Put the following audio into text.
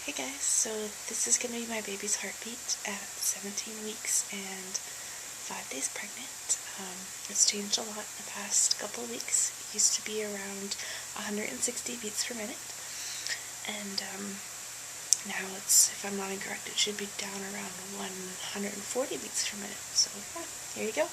Hey guys, so this is going to be my baby's heartbeat at 17 weeks and 5 days pregnant. It's changed a lot in the past couple of weeks. It used to be around 160 beats per minute, and now it's, if I'm not incorrect, it should be down around 140 beats per minute. So yeah, here you go.